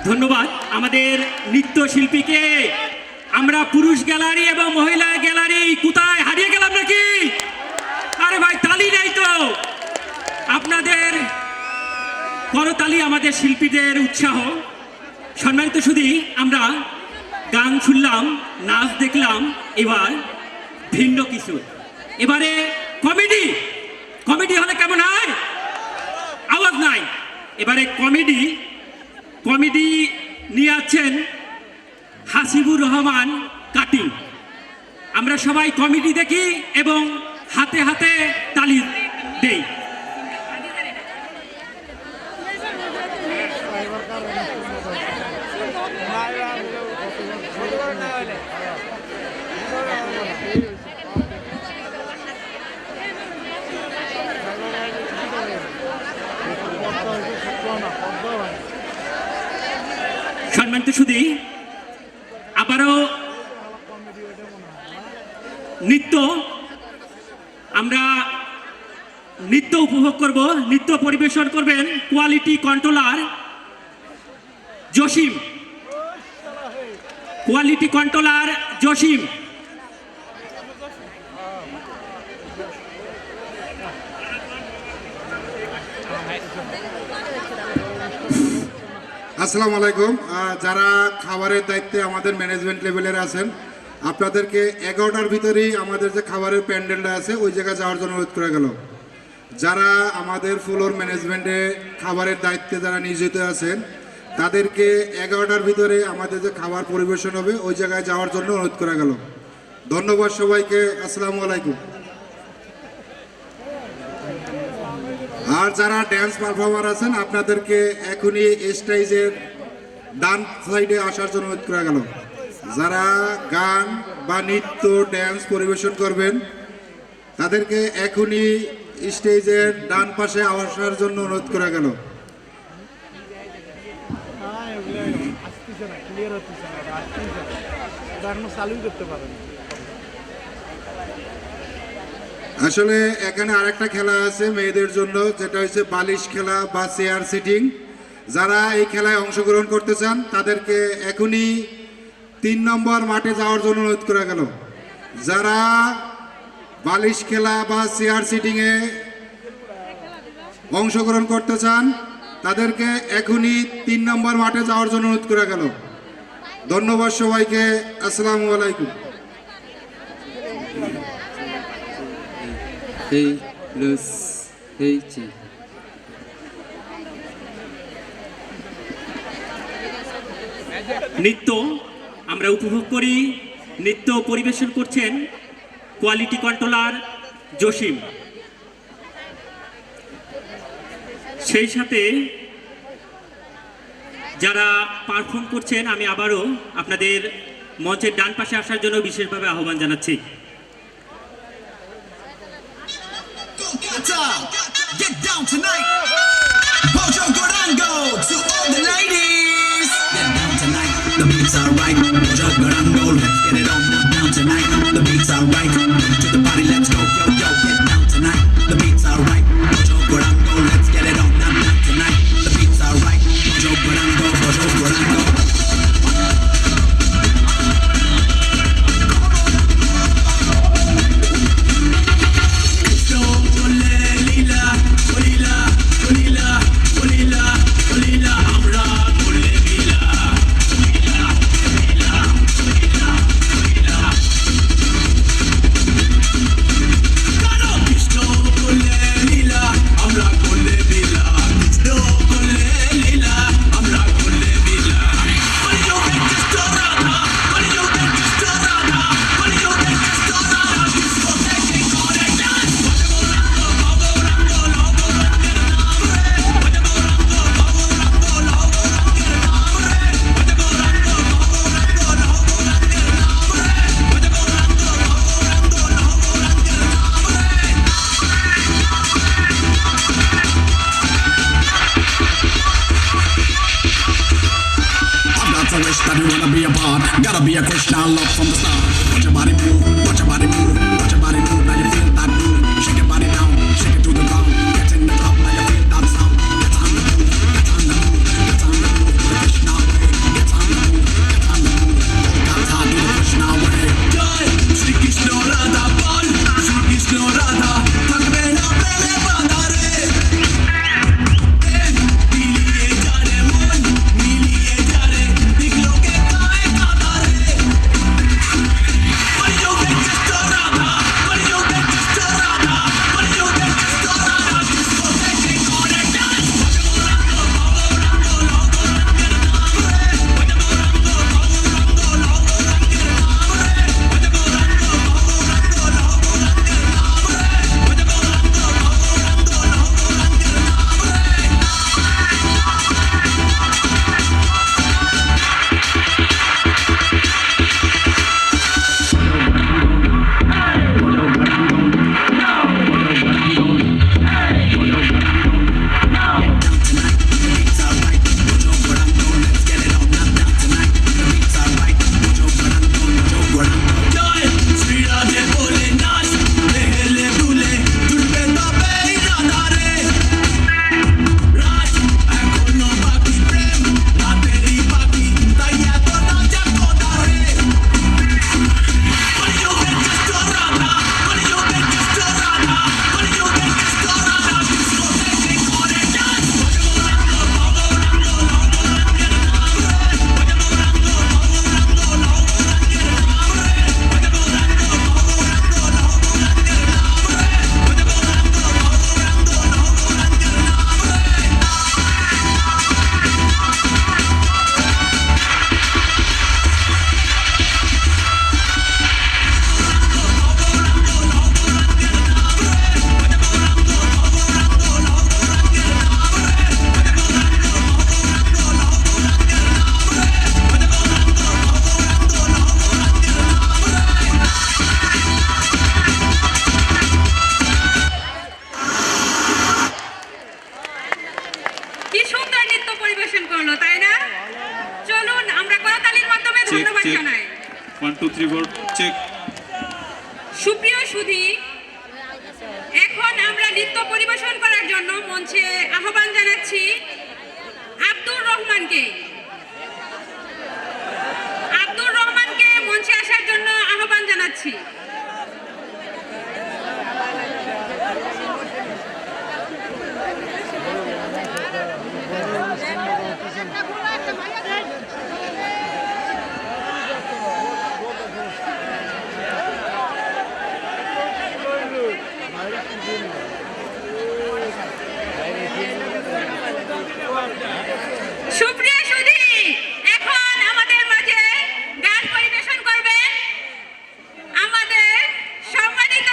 ধন্যবাদ আমাদের নৃত্যশিল্পীকে। আমরা পুরুষ গ্যালারি এবং মহিলা গ্যালারি কোথায় হারিয়ে গেলাম নাকি? আরে ভাই তালি নেই তো। আপনাদের করতালি আমাদের শিল্পীদের উৎসাহ। সম্মানিত শুধু আমরা গান শুনলাম, নাচ দেখলাম, এবার ভিন্ন কিছু। এবারে কমেডি। কমেডি হলে কেমন হয়? আওয়াজ নাই। এবারে কমেডি নিয়ে আছেন হাসিবুর রহমান কাটিং। আমরা সবাই কমেডি দেখি এবং হাতে হাতে তালি দেই। সম্মানিত সুধী, আবারও আমরা নৃত্য উপভোগ করব। নৃত্য পরিবেশন করবেন quality controller Jasim. Quality controller Jasim. আসসালামু আলাইকুম। যারা খাবারের দায়িত্বে আমাদের ম্যানেজমেন্ট লেভেলের আছেন, আপনাদেরকে 11টার ভিতরেই আমাদের যে খাবারের প্যান্ডেলটা আছে ওই জায়গায় যাওয়ার জন্য অনুরোধ করা গেল। যারা আমাদের ফ্লোর ম্যানেজমেন্টে খাবারের দায়িত্বে যারা নিয়োজিত আছেন তাদেরকে 11টার ভিতরে আমাদের যে খাবার পরিবেশন হবে ওই জায়গায় যাওয়ার জন্য অনুরোধ করা গেল। ধন্যবাদ সবাইকে। আসসালামু আলাইকুম। আর যারা ড্যান্স পারফর্মার আছেন আপনাদেরকে এখনই স্টেজের ডান সাইডে আসার জন্য অনুরোধ করা গেল। যারা গান বা নৃত্য ড্যান্স পরিবেশন করবেন তাদেরকে এখনই স্টেজের ডান পাশে আসার জন্য অনুরোধ করা গেল। আসলে এখানে আরেকটা খেলা আছে মেয়েদের জন্য, যেটা হচ্ছে বালিশ খেলা বা চেয়ার সিটিং। যারা এই খেলায় অংশগ্রহণ করতে চান তাদেরকে এখনই 3 নম্বর মাঠে যাওয়ার জন্য অনুরোধ করা গেল। যারা বালিশ খেলা বা চেয়ার সিটিংয়ে অংশগ্রহণ করতে চান তাদেরকে এখনই 3 নম্বর মাঠে যাওয়ার জন্য অনুরোধ করা গেল। ধন্যবাদ সবাইকে। আসসালামু আলাইকুম। নৃত্য আমরা উপভোগ করি। নৃত্য পরিবেশন করছেন কোয়ালিটি কন্ট্রোলার জসিম। সেই সাথে যারা পারফর্ম করছেন আমি আবারও আপনাদের মঞ্চের ডান পাশে আসার জন্য বিশেষভাবে আহ্বান জানাচ্ছি। Get down tonight. Bojo Gorango to all the ladies. Get down tonight. The beats are right. Bojo Gorango, let's get it on down tonight. The beats are right. To the party, let's go. Yo, yo, get down tonight. The beats are right. Bojo Gorango, let's get it on down tonight. The beats are right. Bojo Gorango, Bojo Gorango. That you wanna be a part, gotta be a Krishna love from the start. Watch your body move, watch your body move, watch your body move. Now you feel that move, shake your body down, shake it to the ground. Get in the club, now you feel that sound. Get on the move, get on the move, get on the move. Krishna way. নৃত্য পরিবেশন করলো, তাই না? চলুন আমরা করতালির মাধ্যমে check ধন্যবাদ check জানাই। 1 2 3 4 চেক। সুপ্রিয় সুধী, এখন আমরা নৃত্য পরিবেশন করার জন্য মঞ্চে আহ্বান জানাচ্ছি আব্দুর রহমানকে। আব্দুর রহমানকে মঞ্চে আসার জন্য আহ্বান জানাচ্ছি। Hayır,